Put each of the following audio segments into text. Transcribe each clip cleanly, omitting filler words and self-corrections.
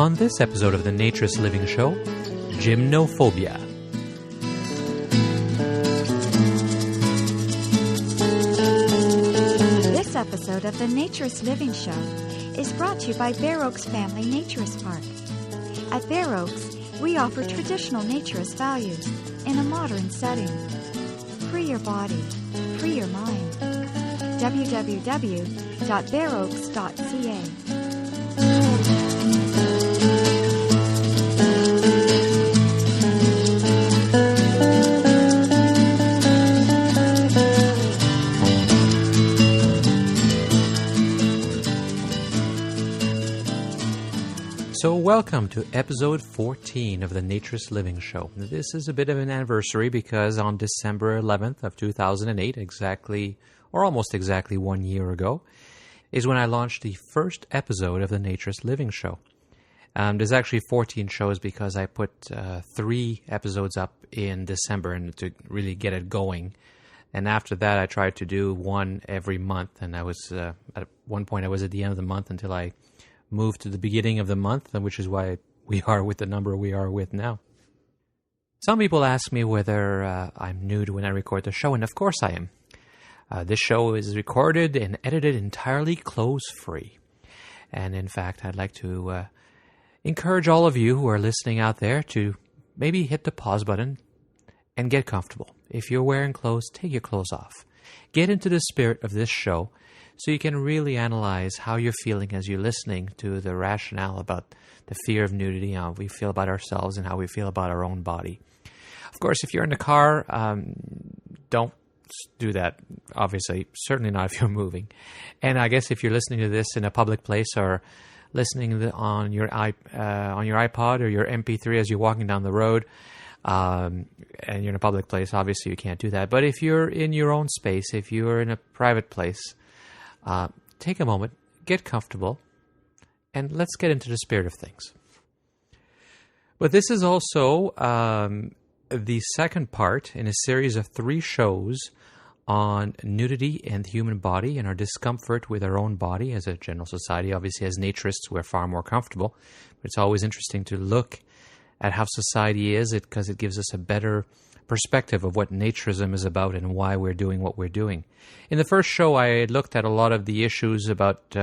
On this episode of the Naturist Living Show, Gymnophobia. This episode of the Naturist Living Show is brought to you by Bear Oaks Family Naturist Park. At Bear Oaks, we offer traditional naturist values in a modern setting. Free your body, free your mind. www.bearoaks.ca. So welcome to episode 14 of the Naturist Living Show. This is a bit of an anniversary because on December 11th of 2008, exactly, or almost exactly 1 year ago, is when I launched the first episode of the Naturist Living Show. There's actually 14 shows because I put 3 episodes up in December and to really get it going. And after that, I tried to do one every month. And I was, at one point, I was at the end of the month until I moved to the beginning of the month, which is why we are with the number we are with now. Some people ask me whether I'm nude when I record the show, and of course I am. This show is recorded and edited entirely clothes-free. And in fact, I'd like to encourage all of you who are listening out there to maybe hit the pause button and get comfortable. If you're wearing clothes, take your clothes off. Get into the spirit of this show so you can really analyze how you're feeling as you're listening to the rationale about the fear of nudity, how we feel about ourselves and how we feel about our own body. Of course, if you're in the car, don't do that, obviously. Certainly not if you're moving. And I guess if you're listening to this in a public place or listening on your iPod or your MP3 as you're walking down the road, and you're in a public place, obviously you can't do that. But if you're in your own space, if you're in a private place, take a moment, get comfortable, and let's get into the spirit of things. But this is also the second part in a series of 3 shows on nudity and the human body and our discomfort with our own body as a general society. Obviously, as naturists, we're far more comfortable, but it's always interesting to look at how society is, because it gives us a better perspective of what naturism is about and why we're doing what we're doing. In the first show, I looked at a lot of the issues about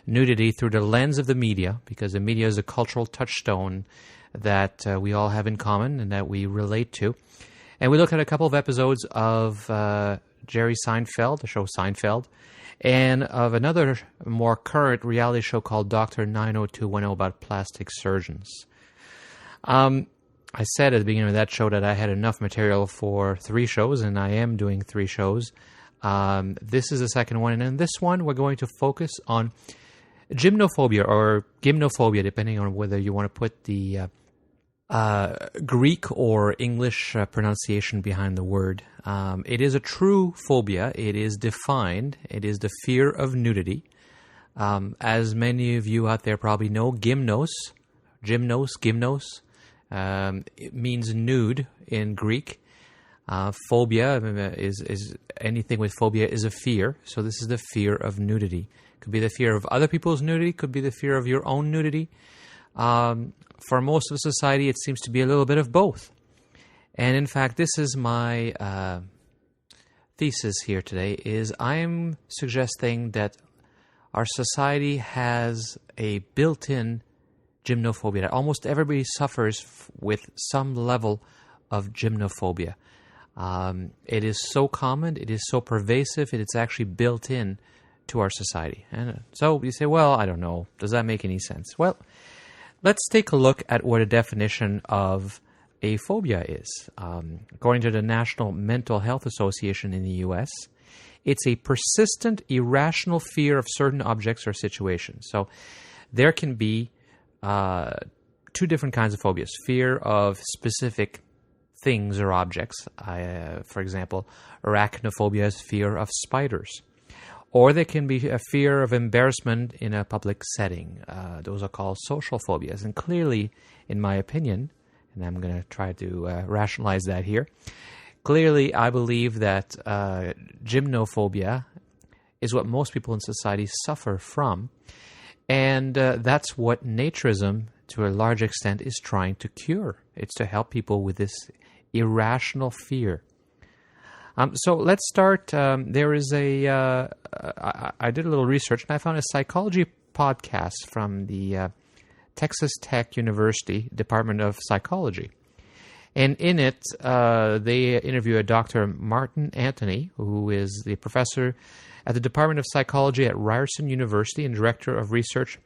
nudity through the lens of the media, because the media is a cultural touchstone that we all have in common and that we relate to. And we looked at a couple of episodes of Jerry Seinfeld, the show Seinfeld, and of another more current reality show called Dr. 90210 about plastic surgeons. I said at the beginning of that show that I had enough material for 3 shows, and I am doing 3 shows. This is the second one, and in this one, we're going to focus on gymnophobia or gymnophobia, depending on whether you want to put the Greek or English pronunciation behind the word. It is a true phobia. It is defined. It is the fear of nudity. As many of you out there probably know, gymnos. It means nude in Greek. Phobia is anything with phobia is a fear. So this is the fear of nudity. Could be the fear of other people's nudity. Could be the fear of your own nudity. For most of society, it seems to be a little bit of both. And in fact, this is my thesis here today, is I'm suggesting that our society has a built-in gymnophobia. Almost everybody suffers with some level of gymnophobia. It is so common, it is so pervasive, it's actually built in to our society. And so you say, well, I don't know, does that make any sense? Well, let's take a look at what a definition of a phobia is. According to the National Mental Health Association in the U.S., it's a persistent, irrational fear of certain objects or situations. So there can be 2 different kinds of phobias. Fear of specific things or objects. For example, arachnophobia is fear of spiders. Or there can be a fear of embarrassment in a public setting. Those are called social phobias. And clearly, in my opinion, and I'm going to try to rationalize that here, clearly I believe that gymnophobia is what most people in society suffer from. And that's what naturism, to a large extent, is trying to cure. It's to help people with this irrational fear. So let's start. There is I did a little research, and I found a psychology podcast from the Texas Tech University Department of Psychology. And in it, they interview a Dr. Martin Anthony, who is the professor at the Department of Psychology at Ryerson University and Director of Research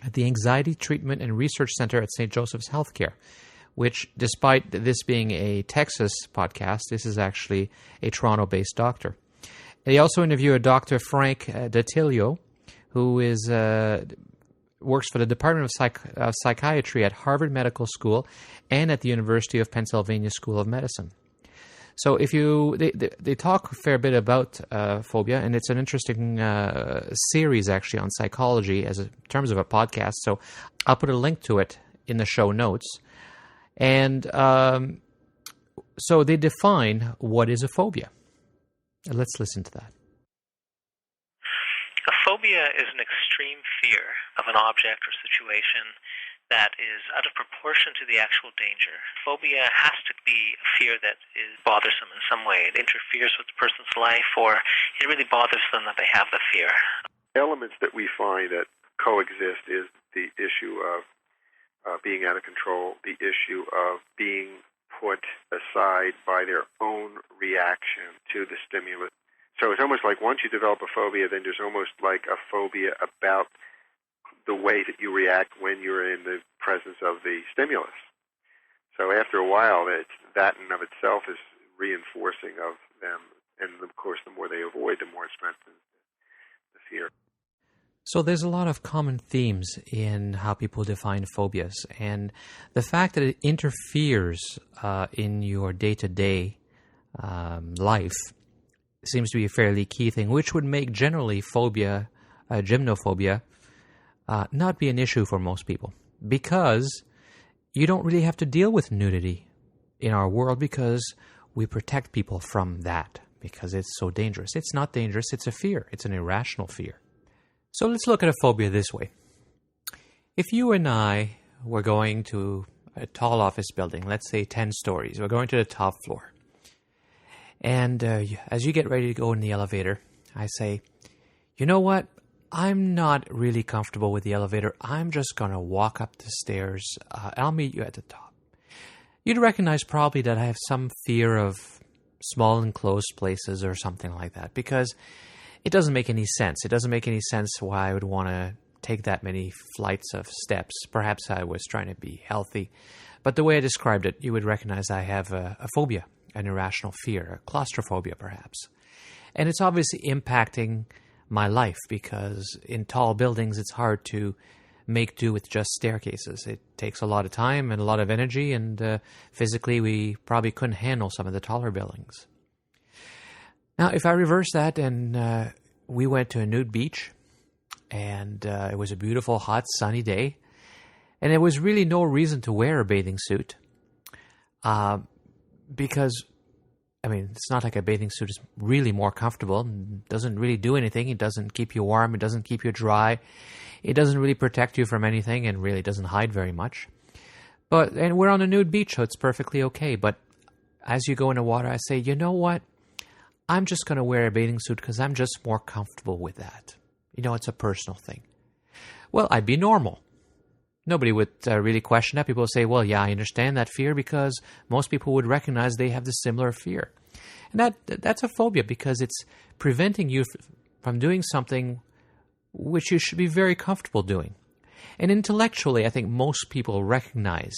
at the Anxiety Treatment and Research Center at St. Joseph's Healthcare, which, despite this being a Texas podcast, this is actually a Toronto-based doctor. They also interview a Dr. Frank Datilio, who is works for the Department of Psychiatry at Harvard Medical School and at the University of Pennsylvania School of Medicine. So they talk a fair bit about phobia, and it's an interesting series actually on psychology in terms of a podcast. So I'll put a link to it in the show notes. And so they define what is a phobia. Let's listen to that. A phobia is an extreme fear of an object or situation that is out of proportion to the actual danger. Phobia has to be a fear that is bothersome in some way. It interferes with the person's life, or it really bothers them that they have the fear. Elements that we find that coexist is the issue of being out of control, the issue of being put aside by their own reaction to the stimulus. So it's almost like once you develop a phobia, then there's almost like a phobia about the way that you react when you're in the presence of the stimulus. So after a while, that in of itself is reinforcing of them. And, of course, the more they avoid, the more it strengthens the fear. So there's a lot of common themes in how people define phobias. And the fact that it interferes in your day-to-day life seems to be a fairly key thing, which would make generally phobia, gymnophobia, not be an issue for most people, because you don't really have to deal with nudity in our world because we protect people from that because it's so dangerous. It's not dangerous, it's a fear. It's an irrational fear. So let's look at a phobia this way. If you and I were going to a tall office building, let's say 10 stories, we're going to the top floor. And as you get ready to go in the elevator, I say, you know what? I'm not really comfortable with the elevator. I'm just going to walk up the stairs. I'll meet you at the top. You'd recognize probably that I have some fear of small enclosed places or something like that, because it doesn't make any sense. It doesn't make any sense why I would want to take that many flights of steps. Perhaps I was trying to be healthy. But the way I described it, you would recognize I have a phobia, an irrational fear, a claustrophobia perhaps. And it's obviously impacting my life because in tall buildings it's hard to make do with just staircases. It takes a lot of time and a lot of energy, and physically we probably couldn't handle some of the taller buildings. Now, if I reverse that and we went to a nude beach, and it was a beautiful, hot, sunny day, and there was really no reason to wear a bathing suit because, I mean, it's not like a bathing suit is really more comfortable. It doesn't really do anything. It doesn't keep you warm. It doesn't keep you dry. It doesn't really protect you from anything, and really doesn't hide very much. And we're on a nude beach, so it's perfectly okay. But as you go in the water, I say, you know what? I'm just going to wear a bathing suit because I'm just more comfortable with that. You know, it's a personal thing. Well, I'd be normal. Nobody would really question that. People would say, well, yeah, I understand that fear, because most people would recognize they have the similar fear. And that's a phobia because it's preventing you from doing something which you should be very comfortable doing. And intellectually, I think most people recognize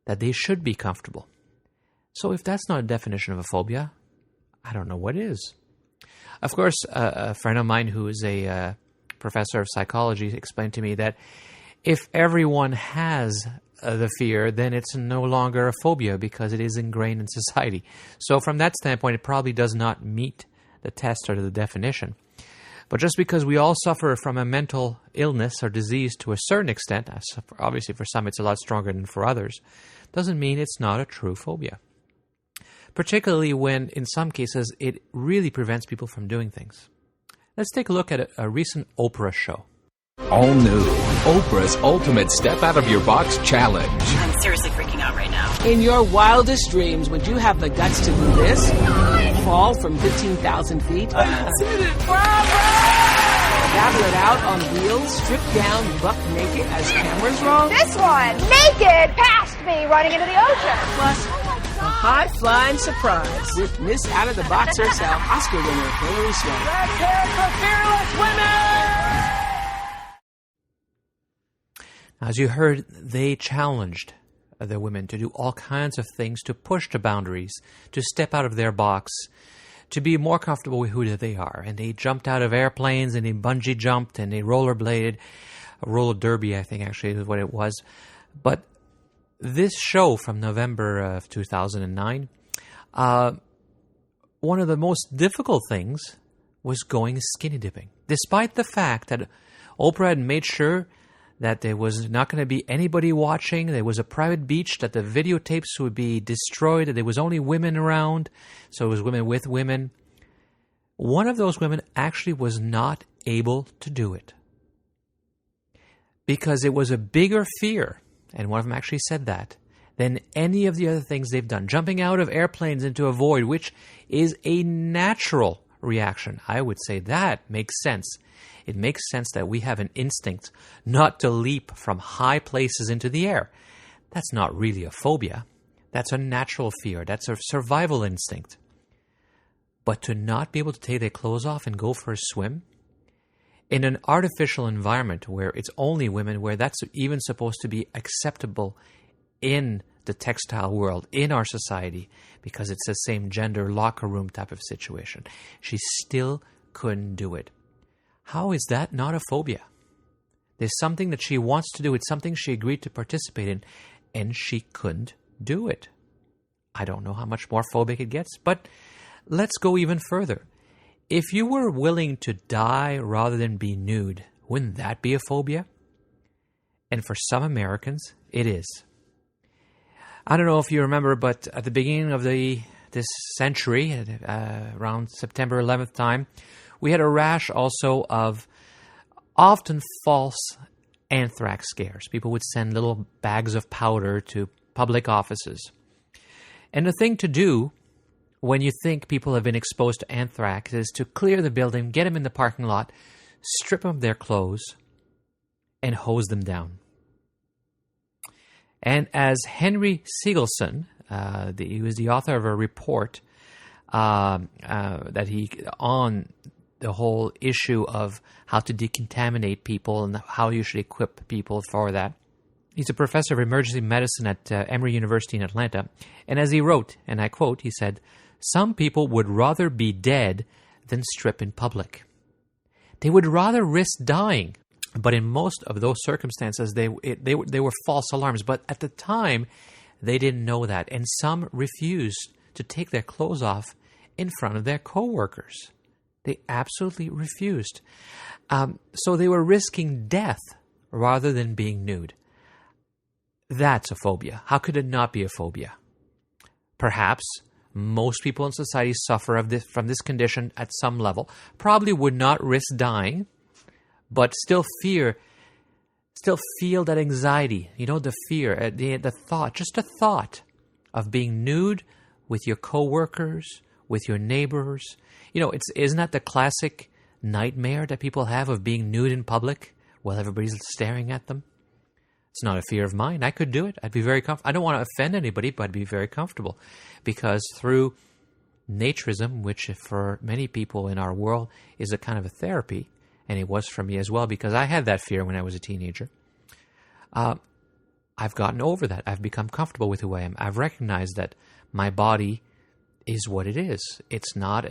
that they should be comfortable. So if that's not a definition of a phobia, I don't know what is. Of course, a friend of mine who is a professor of psychology explained to me that if everyone has the fear, then it's no longer a phobia because it is ingrained in society. So from that standpoint, it probably does not meet the test or the definition. But just because we all suffer from a mental illness or disease to a certain extent, obviously for some it's a lot stronger than for others, doesn't mean it's not a true phobia. Particularly when, in some cases, it really prevents people from doing things. Let's take a look at a recent Oprah show. All new, Oprah's Ultimate Step Out of Your Box Challenge. I'm seriously freaking out right now. In your wildest dreams, would you have the guts to do this? Fall from 15,000 feet? I did it! Battle it out on wheels, strip down, buck naked as cameras roll? This one, naked, past me, running into the ocean. Plus, a high-flying surprise with Miss Out-of-the-Box herself, Oscar winner Hilary Swank. Let's hear it for fearless women! As you heard, they challenged the women to do all kinds of things, to push the boundaries, to step out of their box, to be more comfortable with who they are. And they jumped out of airplanes, and they bungee jumped, and they rollerbladed. A roller derby, I think, actually, is what it was. But this show from November of 2009, one of the most difficult things was going skinny dipping. Despite the fact that Oprah had made sure that there was not going to be anybody watching, there was a private beach, that the videotapes would be destroyed, that there was only women around, so it was women with women. One of those women actually was not able to do it because it was a bigger fear, and one of them actually said that, than any of the other things they've done. Jumping out of airplanes into a void, which is a natural reaction. I would say that makes sense. It makes sense that we have an instinct not to leap from high places into the air. That's not really a phobia. That's a natural fear. That's a survival instinct. But to not be able to take their clothes off and go for a swim in an artificial environment where it's only women, where that's even supposed to be acceptable in the textile world, in our society, because it's the same gender locker room type of situation, she still couldn't do it. How is that not a phobia? There's something that she wants to do. It's something she agreed to participate in, and she couldn't do it. I don't know how much more phobic it gets, but let's go even further. If you were willing to die rather than be nude, wouldn't that be a phobia? And for some Americans, it is. I don't know if you remember, but at the beginning of this century, around September 11th time, we had a rash also of often false anthrax scares. People would send little bags of powder to public offices. And the thing to do when you think people have been exposed to anthrax is to clear the building, get them in the parking lot, strip them of their clothes, and hose them down. And as Henry Siegelson, he was the author of a report that he on the whole issue of how to decontaminate people and how you should equip people for that. He's a professor of emergency medicine at Emory University in Atlanta. And as he wrote, and I quote, he said, "Some people would rather be dead than strip in public. They would rather risk dying." But in most of those circumstances, they were false alarms. But at the time, they didn't know that. And some refused to take their clothes off in front of their coworkers. They absolutely refused. So they were risking death rather than being nude. That's a phobia. How could it not be a phobia? Perhaps most people in society suffer from this condition at some level, probably would not risk dying, but still feel that anxiety, the fear, the thought, just the thought of being nude with your coworkers, with your neighbors. Isn't that the classic nightmare that people have of being nude in public while everybody's staring at them? It's not a fear of mine. I could do it. I'd be very comfortable. I don't want to offend anybody, but I'd be very comfortable. Because through naturism, which for many people in our world is a kind of a therapy, and it was for me as well, because I had that fear when I was a teenager, I've gotten over that. I've become comfortable with who I am. I've recognized that my body is what it is. It's not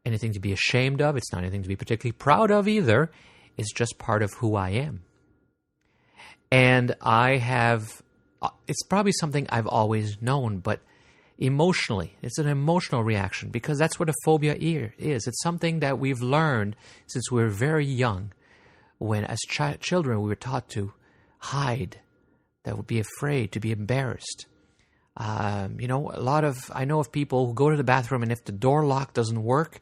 anything to be ashamed of. It's not anything to be particularly proud of either. It's just part of who I am. And it's probably something I've always known, but emotionally, it's an emotional reaction, because that's what a phobia is. It's something that we've learned since we were very young, when as children we were taught to hide, that would be afraid, to be embarrassed. I know of people who go to the bathroom, and if the door lock doesn't work,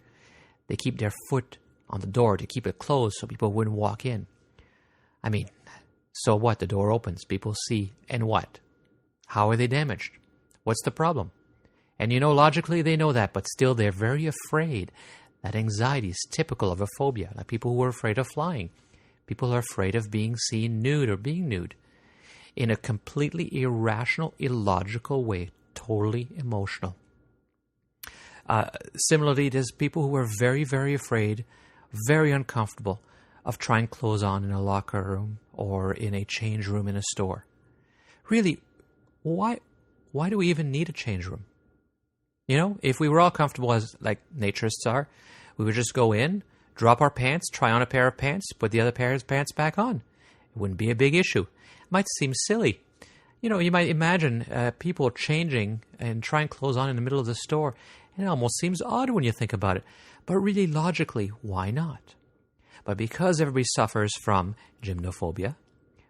they keep their foot on the door to keep it closed so people wouldn't walk in. I mean, so what? The door opens, people see, and what? How are they damaged? What's the problem? And logically they know that, but still they're very afraid. That anxiety is typical of a phobia. Like people who are afraid of flying. People are afraid of being seen nude or being nude. In a completely irrational, illogical way. Totally emotional. Similarly, there's people who are very, very afraid, very uncomfortable of trying clothes on in a locker room or in a change room in a store. Really, why do we even need a change room? If we were all comfortable as like naturists are, we would just go in, drop our pants, try on a pair of pants, put the other pair of pants back on. It wouldn't be a big issue. It might seem silly. You might imagine people changing and trying clothes on in the middle of the store. And it almost seems odd when you think about it. But really, logically, why not? But because everybody suffers from gymnophobia,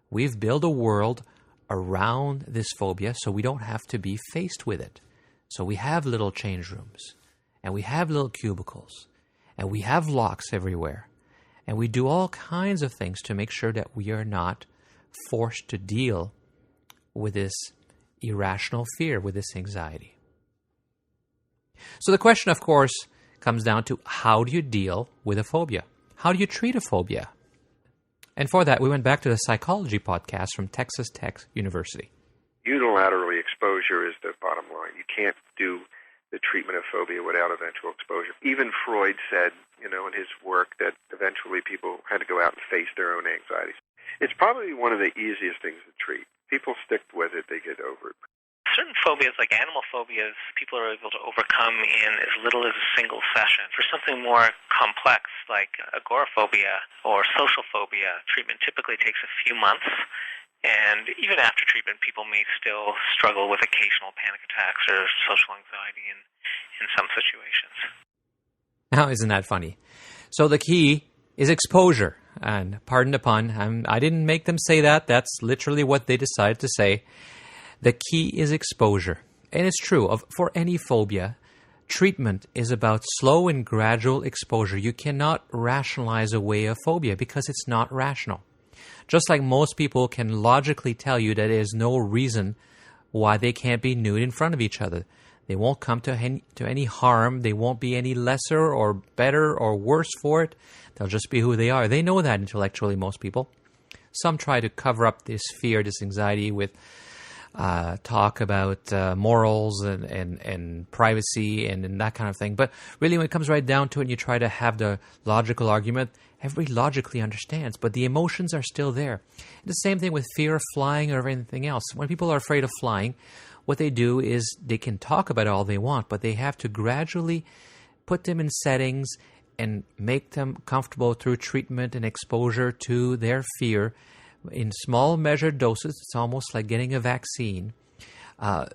we've built a world around this phobia so we don't have to be faced with it. So we have little change rooms, and we have little cubicles, and we have locks everywhere. And we do all kinds of things to make sure that we are not forced to deal with this irrational fear, with this anxiety. So the question, of course, comes down to how do you deal with a phobia? How do you treat a phobia? And for that, we went back to the psychology podcast from Texas Tech University. Unilaterally, exposure is the bottom line. You can't do the treatment of phobia without eventual exposure. Even Freud said, in his work, that eventually people had to go out and face their own anxieties. It's probably one of the easiest things to treat. People stick with it, they get over it. Certain phobias, like animal phobias, people are able to overcome in as little as a single session. For something more complex, like agoraphobia or social phobia, treatment typically takes a few months. And even after treatment, people may still struggle with occasional panic attacks or social anxiety in some situations. Now, isn't that funny? So the key is exposure. And pardon the pun, I didn't make them say that. That's literally what they decided to say. The key is exposure. And it's true. For any phobia, treatment is about slow and gradual exposure. You cannot rationalize away a phobia because it's not rational. Just like most people can logically tell you that there's no reason why they can't be nude in front of each other. They won't come to any harm. They won't be any lesser or better or worse for it. They'll just be who they are. They know that intellectually, most people. Some try to cover up this fear, this anxiety with talk about morals and privacy and that kind of thing. But really, when it comes right down to it and you try to have the logical argument, everybody logically understands, but the emotions are still there. The same thing with fear of flying or anything else. When people are afraid of flying, what they do is they can talk about it all they want, but they have to gradually put them in settings and make them comfortable through treatment and exposure to their fear in small measured doses. It's almost like getting a vaccine.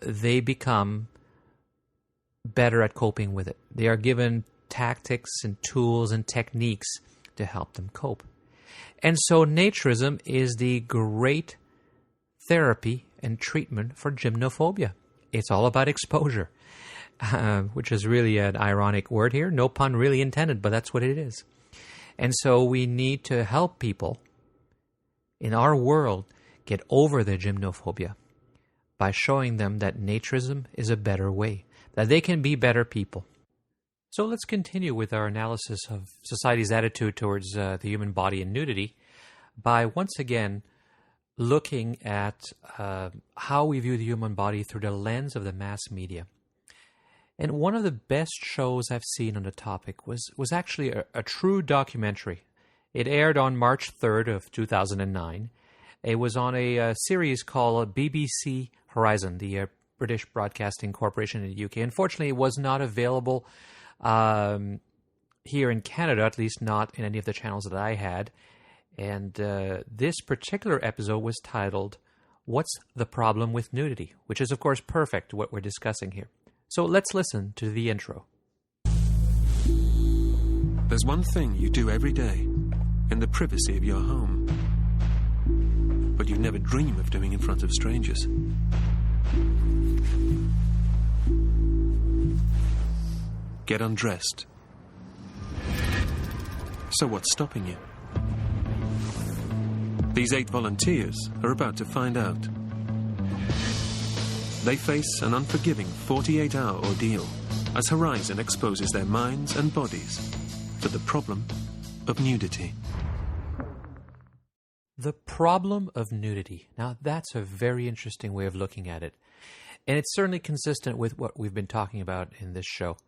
They become better at coping with it. They are given tactics and tools and techniques to help them cope. And so naturism is the great therapy and treatment for gymnophobia. It's all about exposure, which is really an ironic word here. No pun really intended, but that's what it is. And so we need to help people in our world get over their gymnophobia by showing them that naturism is a better way, that they can be better people. So let's continue with our analysis of society's attitude towards the human body and nudity by once again looking at how we view the human body through the lens of the mass media. And one of the best shows I've seen on the topic was actually a true documentary. It aired on March 3rd of 2009. It was on a series called BBC Horizon, the British Broadcasting Corporation in the UK. Unfortunately, it was not available here in Canada, at least not in any of the channels that I had. And this particular episode was titled, "What's the Problem with Nudity?" which is, of course, perfect what we're discussing here. So let's listen to the intro. There's one thing you do every day in the privacy of your home, but you'd never dream of doing in front of strangers. Get undressed. So what's stopping you? These 8 volunteers are about to find out. They face an unforgiving 48-hour ordeal as Horizon exposes their minds and bodies to the problem of nudity. The problem of nudity. Now, that's a very interesting way of looking at it. And it's certainly consistent with what we've been talking about in this show.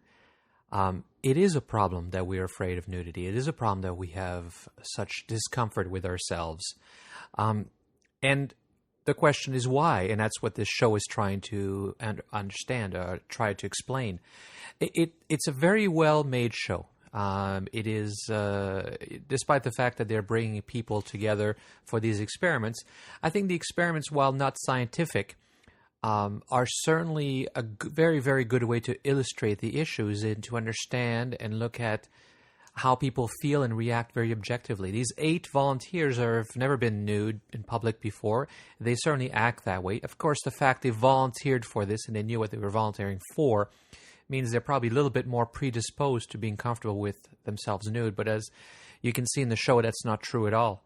It is a problem that we're afraid of nudity. It is a problem that we have such discomfort with ourselves. And the question is why, and that's what this show is trying to understand, or try to explain. It's a very well-made show. It is, despite the fact that they're bringing people together for these experiments, I think the experiments, while not scientific, are certainly a very, very good way to illustrate the issues and to understand and look at how people feel and react very objectively. These 8 volunteers have never been nude in public before. They certainly act that way. Of course, the fact they volunteered for this and they knew what they were volunteering for means they're probably a little bit more predisposed to being comfortable with themselves nude. But as you can see in the show, that's not true at all.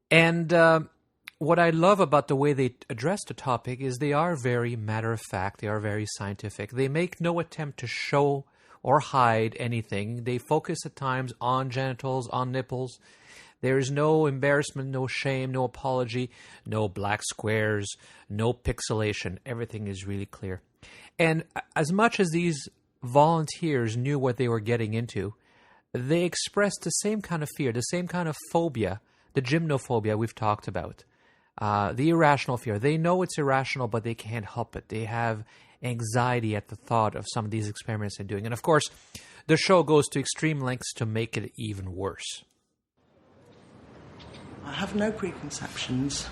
And what I love about the way they address the topic is they are very matter-of-fact. They are very scientific. They make no attempt to show or hide anything. They focus at times on genitals, on nipples. There is no embarrassment, no shame, no apology, no black squares, no pixelation. Everything is really clear. And as much as these volunteers knew what they were getting into, they expressed the same kind of fear, the same kind of phobia, the gymnophobia we've talked about, the irrational fear. They know it's irrational, but they can't help it. They have anxiety at the thought of some of these experiments they're doing. And of course, the show goes to extreme lengths to make it even worse. I have no preconceptions.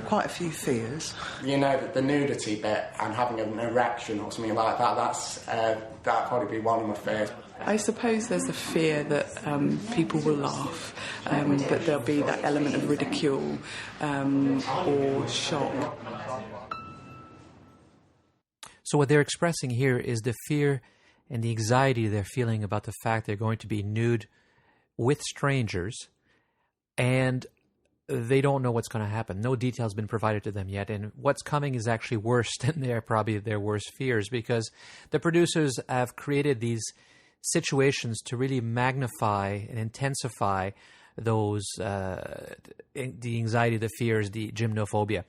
Quite a few fears. You know, the nudity bit and having an erection or something like that, that'd probably be one of my fears. I suppose there's a fear that people will laugh, that there'll be that element of ridicule or shock. So what they're expressing here is the fear and the anxiety they're feeling about the fact they're going to be nude with strangers, and they don't know what's going to happen. No details been provided to them yet, and what's coming is actually worse than their worst fears, because the producers have created these situations to really magnify and intensify those the anxiety, the fears, the gymnophobia.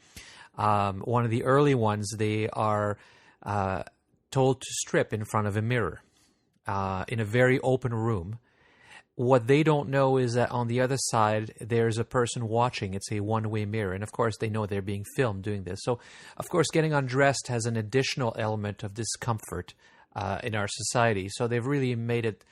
One of the early ones, they are told to strip in front of a mirror in a very open room. What they don't know is that on the other side, there's a person watching. It's a one-way mirror. And, of course, they know they're being filmed doing this. So, of course, getting undressed has an additional element of discomfort in our society. So they've really made it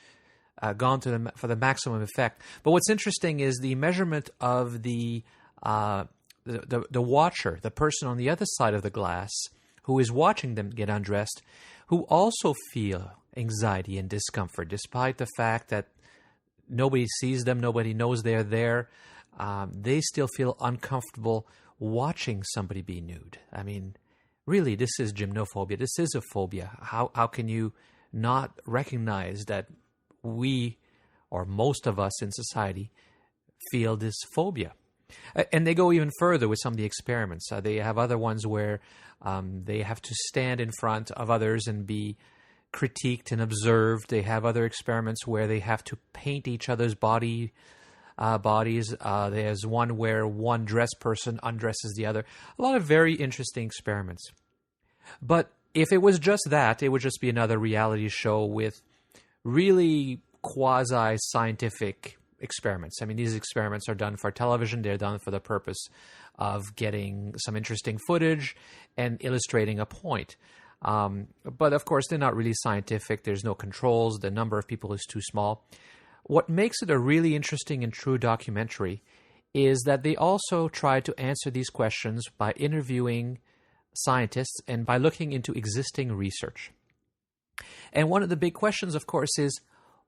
gone to them for the maximum effect. But what's interesting is the measurement of the watcher, the person on the other side of the glass who is watching them get undressed, who also feel anxiety and discomfort, despite the fact that nobody sees them, nobody knows they're there. They still feel uncomfortable watching somebody be nude. I mean, really, this is gymnophobia. This is a phobia. How can you not recognize that we, or most of us in society, feel this phobia? And they go even further with some of the experiments. They have other ones where they have to stand in front of others and be critiqued and observed. They have other experiments where they have to paint each other's bodies. There's one where one dressed person undresses the other. A lot of very interesting experiments. But if it was just that, it would just be another reality show with really quasi-scientific experiments. I mean, these experiments are done for television. They're done for the purpose of getting some interesting footage and illustrating a point. But of course, they're not really scientific. There's no controls. The number of people is too small. What makes it a really interesting and true documentary is that they also try to answer these questions by interviewing scientists and by looking into existing research. And one of the big questions, of course, is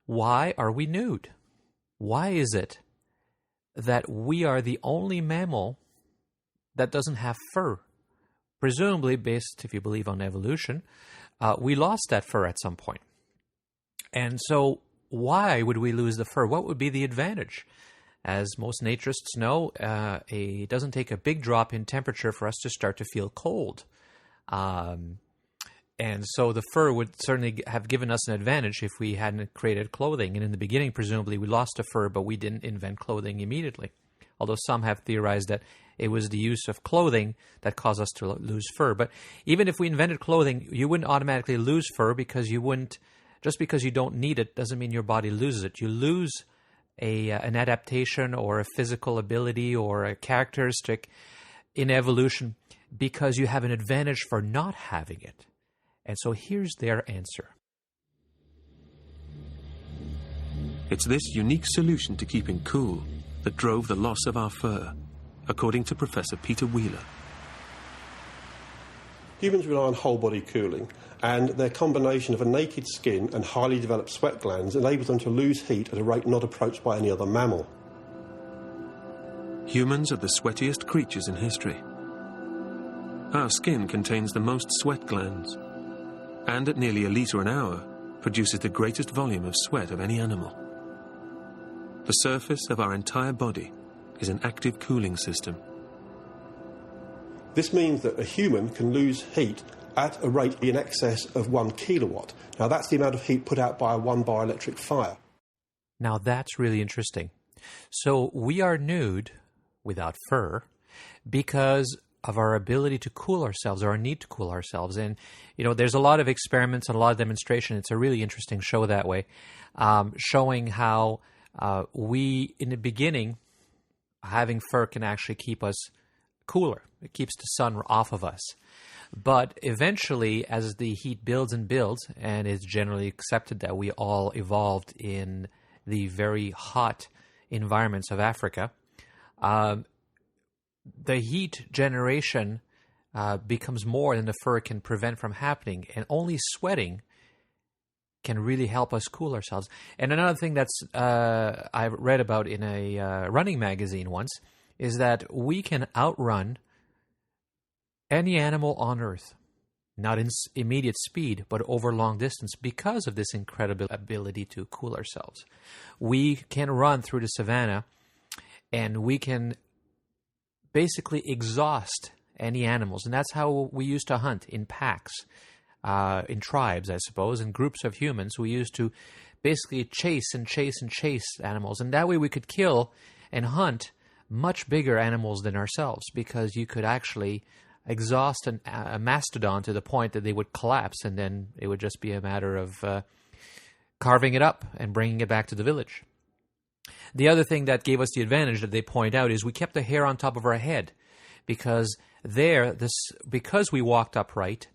why are we nude? Why is it that we are the only mammal that doesn't have fur? Presumably, based, if you believe on evolution, we lost that fur at some point. And so why would we lose the fur? What would be the advantage? As most naturists know, it doesn't take a big drop in temperature for us to start to feel cold. And so the fur would certainly have given us an advantage if we hadn't created clothing. And in the beginning, presumably, we lost the fur, but we didn't invent clothing immediately. Although some have theorized that it was the use of clothing that caused us to lose fur. But even if we invented clothing, you wouldn't automatically lose fur because you wouldn't, just because you don't need it doesn't mean your body loses it. You lose an adaptation or a physical ability or a characteristic in evolution because you have an advantage for not having it. And so here's their answer. It's this unique solution to keeping cool that drove the loss of our fur, according to Professor Peter Wheeler. Humans rely on whole-body cooling, and their combination of a naked skin and highly developed sweat glands enables them to lose heat at a rate not approached by any other mammal. Humans are the sweatiest creatures in history. Our skin contains the most sweat glands, and at nearly a litre an hour, produces the greatest volume of sweat of any animal. The surface of our entire body is an active cooling system. This means that a human can lose heat at a rate in excess of 1 kilowatt. Now, that's the amount of heat put out by a 1-bar electric fire. Now, that's really interesting. So we are nude without fur because of our ability to cool ourselves, or our need to cool ourselves. And, you know, there's a lot of experiments and a lot of demonstration. It's a really interesting show that way, showing how we, in the beginning, having fur can actually keep us cooler. It keeps the sun off of us. But eventually, as the heat builds and builds, and it's generally accepted that we all evolved in the very hot environments of Africa, the heat generation becomes more than the fur can prevent from happening, and only sweating can really help us cool ourselves. And another thing that's I read about in a running magazine once is that we can outrun any animal on Earth, not in immediate speed, but over long distance because of this incredible ability to cool ourselves. We can run through the savannah, and we can basically exhaust any animals. And that's how we used to hunt, in packs, in tribes, I suppose, in groups of humans. We used to basically chase and chase and chase animals. And that way we could kill and hunt much bigger animals than ourselves, because you could actually exhaust a mastodon to the point that they would collapse, and then it would just be a matter of carving it up and bringing it back to the village. The other thing that gave us the advantage that they point out is we kept the hair on top of our head, because because we walked upright,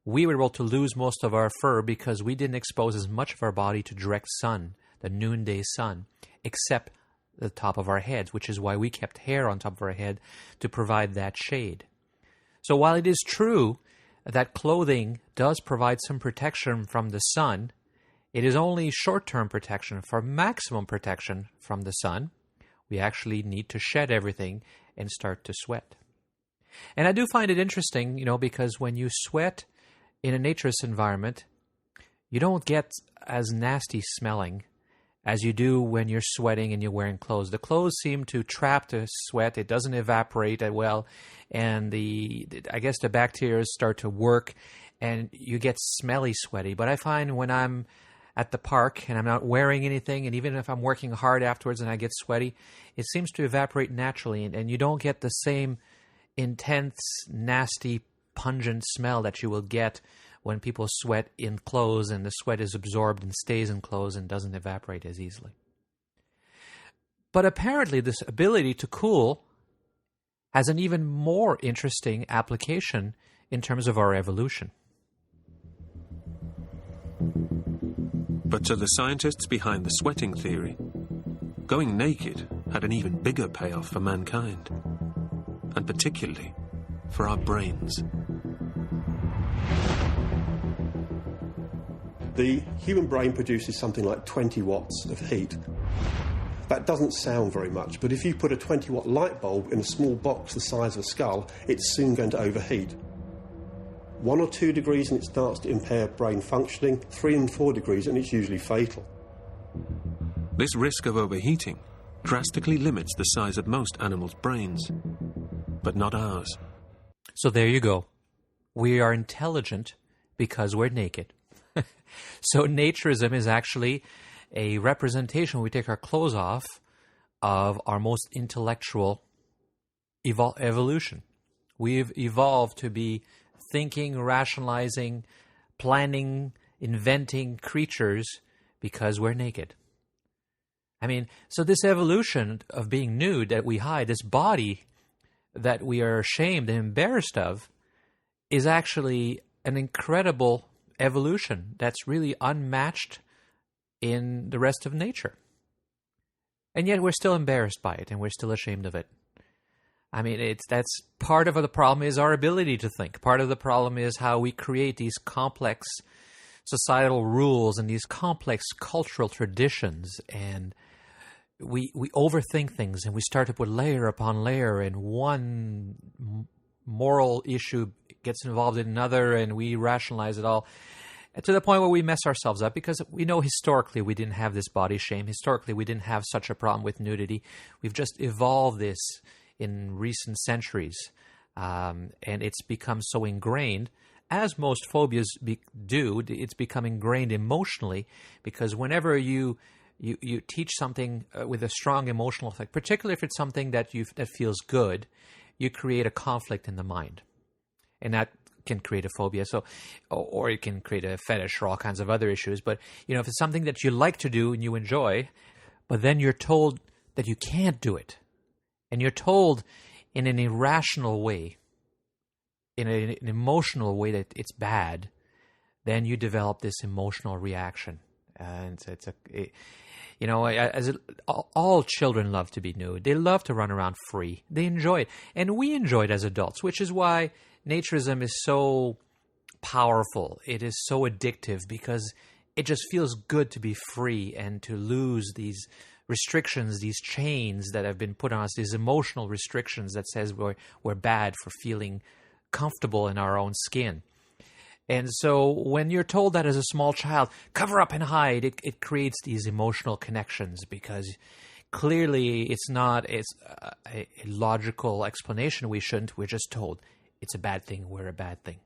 we were able to lose most of our fur because we didn't expose as much of our body to direct sun, the noonday sun, except the top of our heads, which is why we kept hair on top of our head to provide that shade. So while it is true that clothing does provide some protection from the sun, it is only short-term protection. For maximum protection from the sun, we actually need to shed everything and start to sweat. And I do find it interesting, because when you sweat in a naturist environment, you don't get as nasty smelling as you do when you're sweating and you're wearing clothes. The clothes seem to trap the sweat. It doesn't evaporate well, and I guess the bacteria start to work, and you get smelly sweaty. But I find when I'm at the park and I'm not wearing anything, and even if I'm working hard afterwards and I get sweaty, it seems to evaporate naturally, and you don't get the same intense, nasty, pungent smell that you will get when people sweat in clothes, and the sweat is absorbed and stays in clothes and doesn't evaporate as easily. But apparently this ability to cool has an even more interesting application in terms of our evolution. But to the scientists behind the sweating theory, going naked had an even bigger payoff for mankind, and particularly for our brains. The human brain produces something like 20 watts of heat. That doesn't sound very much, but if you put a 20-watt light bulb in a small box the size of a skull, it's soon going to overheat. 1 or 2 degrees and it starts to impair brain functioning, 3 and 4 degrees and it's usually fatal. This risk of overheating drastically limits the size of most animals' brains, but not ours. So there you go. We are intelligent because we're naked. So naturism is actually a representation, when we take our clothes off, of our most intellectual evolution. We've evolved to be thinking, rationalizing, planning, inventing creatures because we're naked. I mean, so this evolution of being nude that we hide, this body that we are ashamed and embarrassed of, is actually an incredible evolution that's really unmatched in the rest of nature. And yet we're still embarrassed by it, and we're still ashamed of it. I mean, that's part of the problem is our ability to think. Part of the problem is how we create these complex societal rules and these complex cultural traditions, and we overthink things, and we start to put layer upon layer, and one moral issue gets involved in another, and we rationalize it all to the point where we mess ourselves up, because we know historically we didn't have this body shame. Historically, we didn't have such a problem with nudity. We've just evolved this in recent centuries, and it's become so ingrained, as most phobias do. It's become ingrained emotionally, because whenever you teach something with a strong emotional effect, particularly if it's something that feels good, you create a conflict in the mind, and that can create a phobia. So, or it can create a fetish or all kinds of other issues. But if it's something that you like to do and you enjoy, but then you're told that you can't do it, and you're told in an irrational way, in an emotional way that it's bad, then you develop this emotional reaction. And all children love to be nude. They love to run around free. They enjoy it. And we enjoy it as adults, which is why naturism is so powerful. It is so addictive, because it just feels good to be free and to lose these restrictions, these chains that have been put on us, these emotional restrictions that says we're bad for feeling comfortable in our own skin. And so when you're told that as a small child, cover up and hide, it creates these emotional connections, because clearly it's not a logical explanation. We're just told it's a bad thing, we're a bad thing.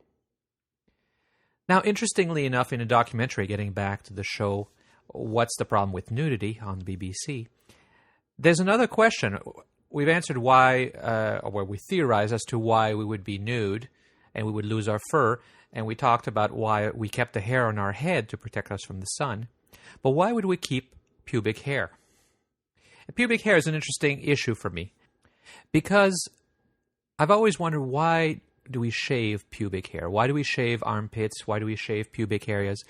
Now, interestingly enough, in a documentary, getting back to the show, What's the Problem with Nudity on the BBC, there's another question. We've answered why, or we theorize as to why we would be nude and we would lose our fur, and we talked about why we kept the hair on our head to protect us from the sun. But why would we keep pubic hair? And pubic hair is an interesting issue for me, because I've always wondered, why do we shave pubic hair? Why do we shave armpits? Why do we shave pubic areas?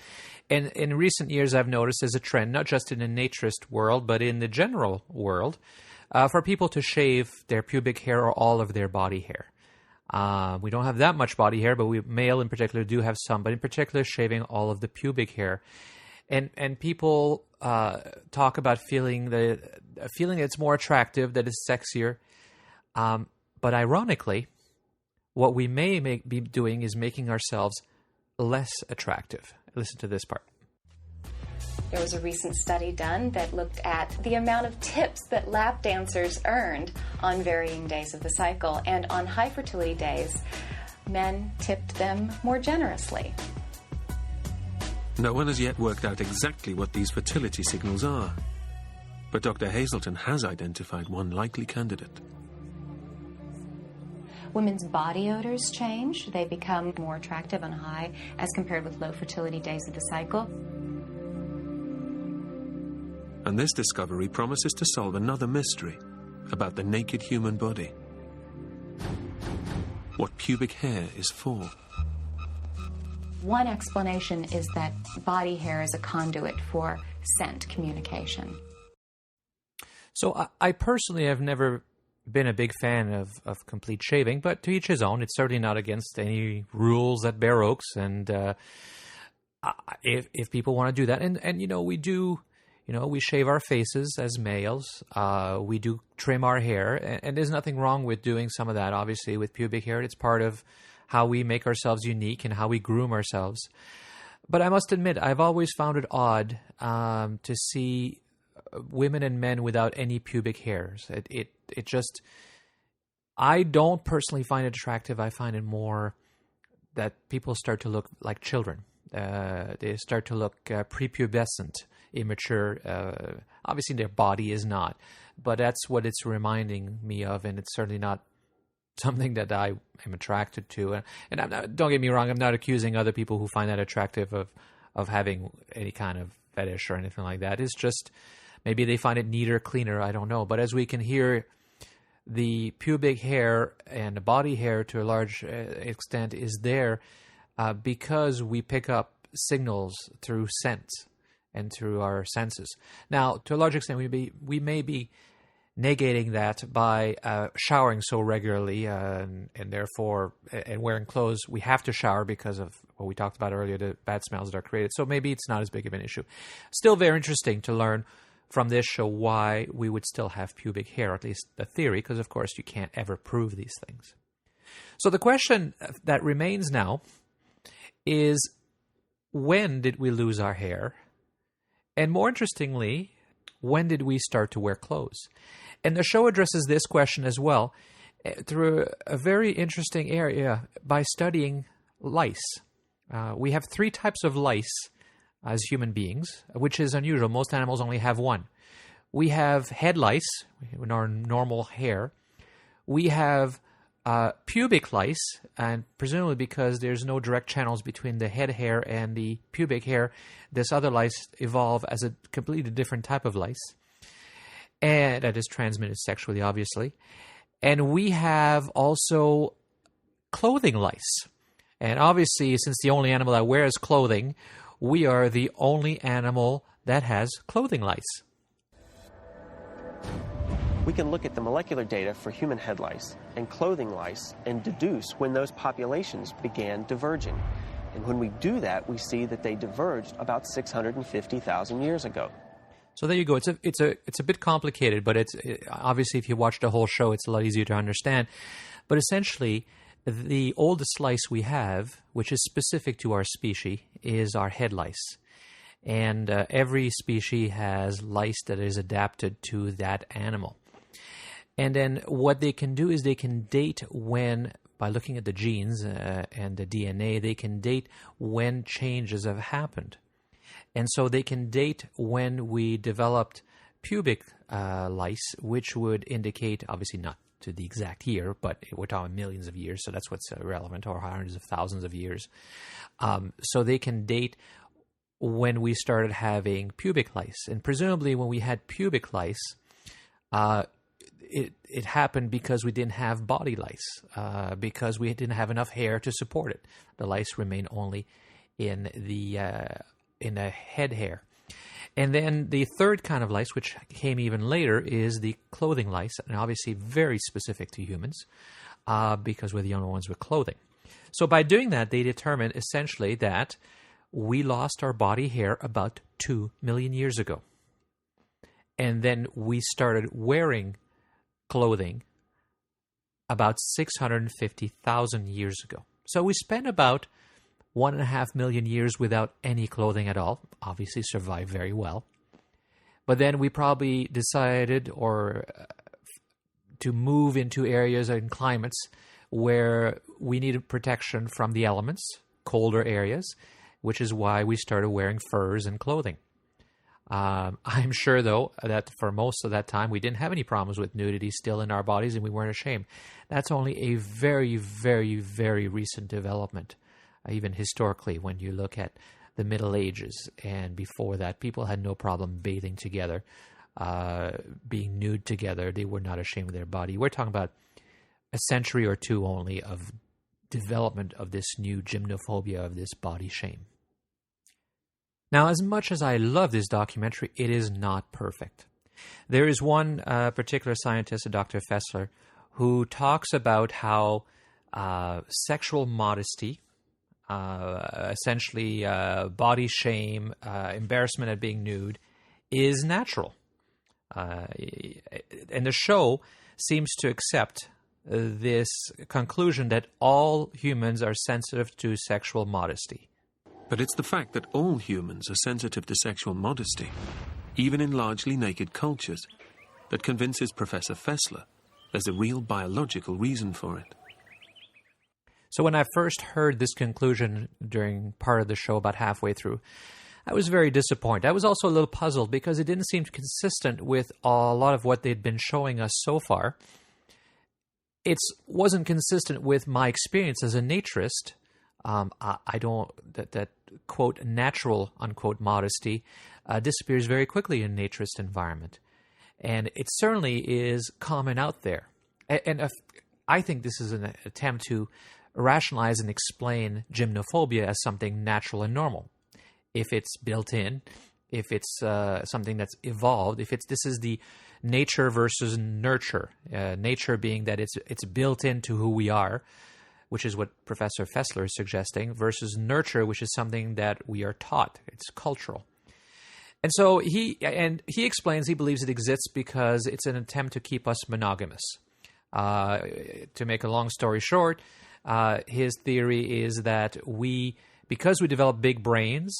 And in recent years, I've noticed there's a trend, not just in the naturist world, but in the general world, for people to shave their pubic hair or all of their body hair. We don't have that much body hair, but male in particular do have some, but in particular shaving all of the pubic hair. And people talk about feeling that it's more attractive, that it's sexier. But ironically, what we may be doing is making ourselves less attractive. Listen to this part. There was a recent study done that looked at the amount of tips that lap dancers earned on varying days of the cycle. And on high fertility days, men tipped them more generously. No one has yet worked out exactly what these fertility signals are. But Dr. Hazelton has identified one likely candidate. Women's body odors change. They become more attractive on high as compared with low fertility days of the cycle. And this discovery promises to solve another mystery about the naked human body. What pubic hair is for. One explanation is that body hair is a conduit for scent communication. So I personally have never been a big fan of complete shaving, but to each his own. It's certainly not against any rules at Bare Oaks, and if people want to do that, and we do, we shave our faces as males, we do trim our hair, and there's nothing wrong with doing some of that. Obviously, with pubic hair, it's part of how we make ourselves unique and how we groom ourselves. But I must admit, I've always found it odd to see women and men without any pubic hairs. It just, I don't personally find it attractive. I find it more that people start to look like children. They start to look prepubescent, immature. Obviously, their body is not, but that's what it's reminding me of, and it's certainly not something that I am attracted to. And I'm not, don't get me wrong, I'm not accusing other people who find that attractive of having any kind of fetish or anything like that. It's just maybe they find it neater, cleaner, I don't know. But as we can hear, the pubic hair and the body hair to a large extent is there because we pick up signals through scent and through our senses. Now, to a large extent, we may be negating that by showering so regularly and therefore and wearing clothes. We have to shower because of what we talked about earlier, the bad smells that are created. So maybe it's not as big of an issue. Still very interesting to learn from this show why we would still have pubic hair, at least the theory, because of course you can't ever prove these things. So the question that remains now is, when did we lose our hair? And more interestingly, when did we start to wear clothes? And the show addresses this question as well through a very interesting area by studying lice. We have 3 types of lice as human beings, which is unusual. Most animals only have 1. We have head lice, in our normal hair. We have pubic lice, and presumably because there's no direct channels between the head hair and the pubic hair, this other lice evolve as a completely different type of lice, and that is transmitted sexually, obviously. And we have also clothing lice. And obviously, since the only animal that wears clothing, we are the only animal that has clothing lice. We can look at the molecular data for human head lice and clothing lice and deduce when those populations began diverging. And when we do that, we see that they diverged about 650,000 years ago. So there you go. It's a bit complicated, but obviously if you watch the whole show, it's a lot easier to understand. But essentially, the oldest lice we have, which is specific to our species, is our head lice. And every species has lice that is adapted to that animal. And then what they can do is they can date when, by looking at the genes and the DNA, they can date when changes have happened. And so they can date when we developed pubic lice, which would indicate, obviously not to the exact year, but we're talking millions of years, so that's what's relevant, or hundreds of thousands of years. So they can date when we started having pubic lice. And presumably when we had pubic lice, it happened because we didn't have body lice, because we didn't have enough hair to support it. The lice remain only in the head hair. And then the third kind of lice, which came even later, is the clothing lice, and obviously very specific to humans, because we're the only ones with clothing. So by doing that, they determined essentially that we lost our body hair about 2 million years ago. And then we started wearing clothing about 650,000 years ago. So we spent about 1.5 million years without any clothing at all. Obviously survived very well. But then we probably decided to move into areas and climates where we needed protection from the elements, colder areas, which is why we started wearing furs and clothing. I'm sure, though, that for most of that time, we didn't have any problems with nudity still in our bodies, and we weren't ashamed. That's only a very, very, very recent development, even historically, when you look at the Middle Ages. And before that, people had no problem bathing together, being nude together. They were not ashamed of their body. We're talking about a century or two only of development of this new gymnophobia, of this body shame. Now, as much as I love this documentary, it is not perfect. There is one particular scientist, Dr. Fessler, who talks about how sexual modesty, essentially body shame, embarrassment at being nude, is natural. And the show seems to accept this conclusion that all humans are sensitive to sexual modesty. But it's the fact that all humans are sensitive to sexual modesty even in largely naked cultures, that convinces Professor Fessler there's a real biological reason for it. So when I first heard this conclusion during part of the show, about halfway through, I was very disappointed. I was also a little puzzled because it didn't seem consistent with a lot of what they'd been showing us so far. It wasn't consistent with my experience as a naturist. I don't, that quote, natural, unquote, modesty disappears very quickly in a naturist environment. And it certainly is common out there. And I think this is an attempt to rationalize and explain gymnophobia as something natural and normal. If it's built in, if it's something that's evolved, this is the nature versus nurture. Nature being that it's built into who we are, which is what Professor Fessler is suggesting, versus nurture, which is something that we are taught. It's cultural. And so he explains he believes it exists because it's an attempt to keep us monogamous. To make a long story short, his theory is that because we develop big brains,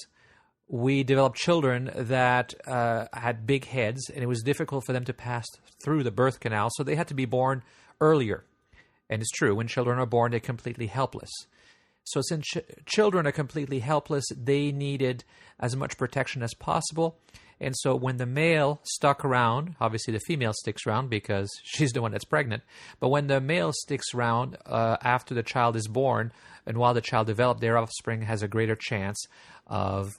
we developed children that had big heads, and it was difficult for them to pass through the birth canal, so they had to be born earlier. And it's true, when children are born, they're completely helpless. So since children are completely helpless, they needed as much protection as possible. And so when the male stuck around, obviously the female sticks around because she's the one that's pregnant, but when the male sticks around after the child is born, and while the child develops, their offspring has a greater chance of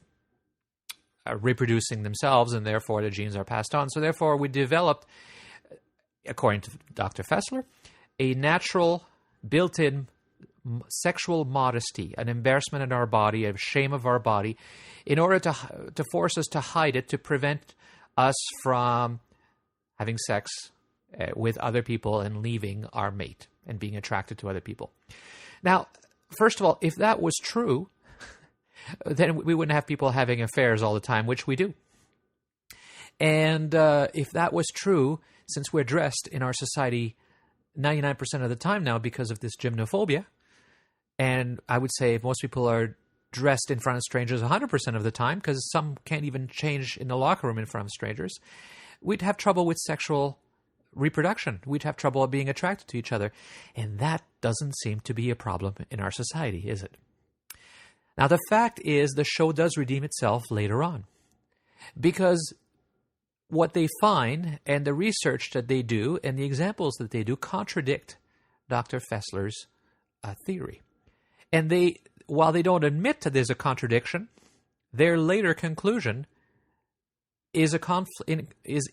reproducing themselves, and therefore the genes are passed on. So therefore we developed, according to Dr. Fessler, a natural built-in sexual modesty, an embarrassment in our body, a shame of our body, in order to force us to hide it, to prevent us from having sex with other people and leaving our mate and being attracted to other people. Now, first of all, if that was true, then we wouldn't have people having affairs all the time, which we do. And if that was true, since we're dressed in our society 99% of the time now because of this gymnophobia, and I would say most people are dressed in front of strangers 100% of the time because some can't even change in the locker room in front of strangers, we'd have trouble with sexual reproduction. We'd have trouble being attracted to each other. And that doesn't seem to be a problem in our society, is it? Now, the fact is the show does redeem itself later on because what they find and the research that they do and the examples that they do contradict Dr. Fessler's theory. And while they don't admit that there's a contradiction, their later conclusion is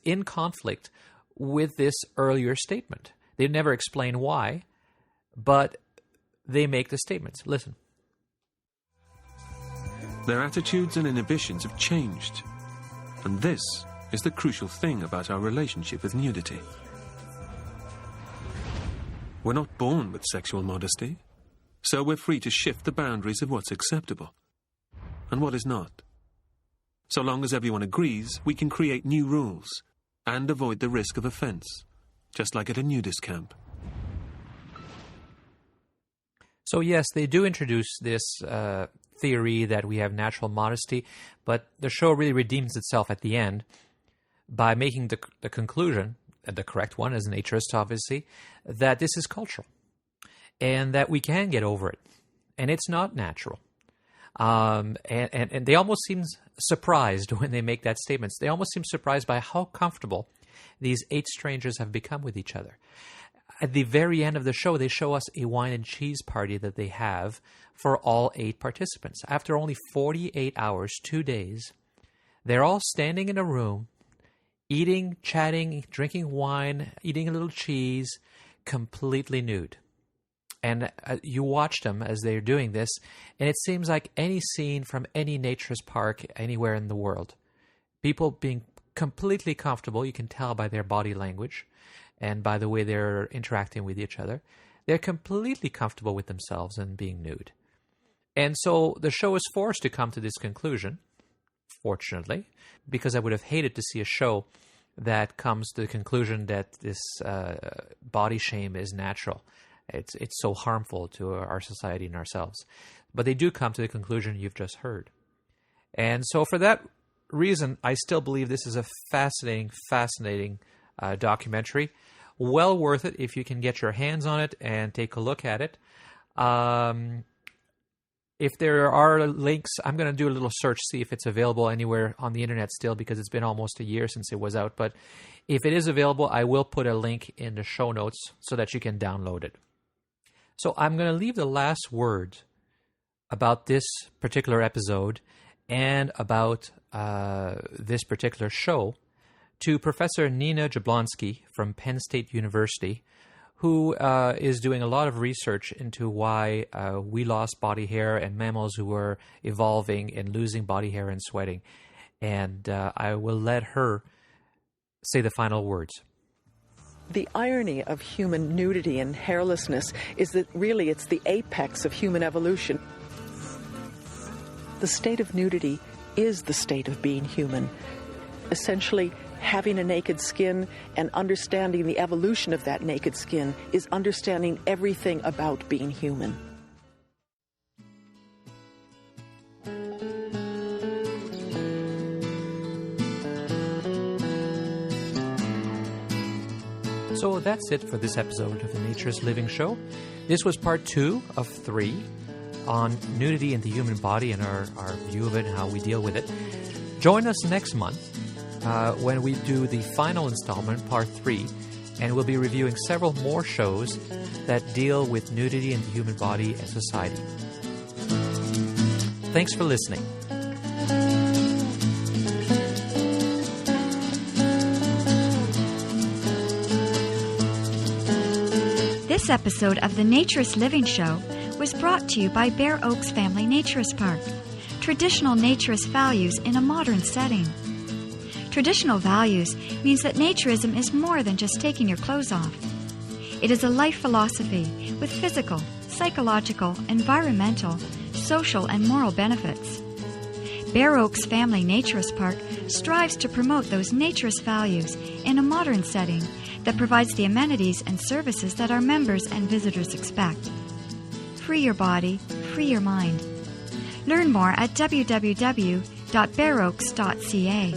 in conflict with this earlier statement. They never explain why, but they make the statements. Listen. Their attitudes and inhibitions have changed. And this is the crucial thing about our relationship with nudity. We're not born with sexual modesty, so we're free to shift the boundaries of what's acceptable and what is not. So long as everyone agrees, we can create new rules and avoid the risk of offense, just like at a nudist camp. So yes, they do introduce this theory that we have natural modesty, but the show really redeems itself at the end by making the conclusion, the correct one as an naturist obviously, that this is cultural and that we can get over it and it's not natural. And they almost seem surprised when they make that statement. They almost seem surprised by how comfortable these 8 strangers have become with each other. At the very end of the show, they show us a wine and cheese party that they have for all 8 participants. After only 48 hours, 2 days, they're all standing in a room, eating, chatting, drinking wine, eating a little cheese, completely nude. And you watch them as they're doing this, and it seems like any scene from any naturist park anywhere in the world. People being completely comfortable, you can tell by their body language and by the way they're interacting with each other. They're completely comfortable with themselves and being nude. And so the show is forced to come to this conclusion, fortunately, because I would have hated to see a show that comes to the conclusion that this body shame is natural. It's so harmful to our society and ourselves. But they do come to the conclusion you've just heard. And so for that reason I still believe this is a fascinating documentary. Well worth it if you can get your hands on it and take a look at it. If there are links, I'm going to do a little search, see if it's available anywhere on the internet still, because it's been almost a year since it was out. But if it is available, I will put a link in the show notes so that you can download it. So I'm going to leave the last word about this particular episode and about this particular show to Professor Nina Jablonski from Penn State University, who is doing a lot of research into why we lost body hair and mammals who were evolving and losing body hair and sweating. And I will let her say the final words. The irony of human nudity and hairlessness is that really it's the apex of human evolution. The state of nudity is the state of being human. Essentially, having a naked skin and understanding the evolution of that naked skin is understanding everything about being human. So that's it for this episode of the Nature's Living Show. This was part 2 of 3 on nudity in the human body and our view of it and how we deal with it. Join us next month when we do the final installment, part 3, and we'll be reviewing several more shows that deal with nudity in the human body and society. Thanks for listening. This episode of the Naturist Living Show was brought to you by Bear Oaks Family Naturist Park. Traditional naturist values in a modern setting. Traditional values means that naturism is more than just taking your clothes off. It is a life philosophy with physical, psychological, environmental, social, and moral benefits. Bear Oaks Family Naturist Park strives to promote those naturist values in a modern setting that provides the amenities and services that our members and visitors expect. Free your body, free your mind. Learn more at www.bearoaks.ca.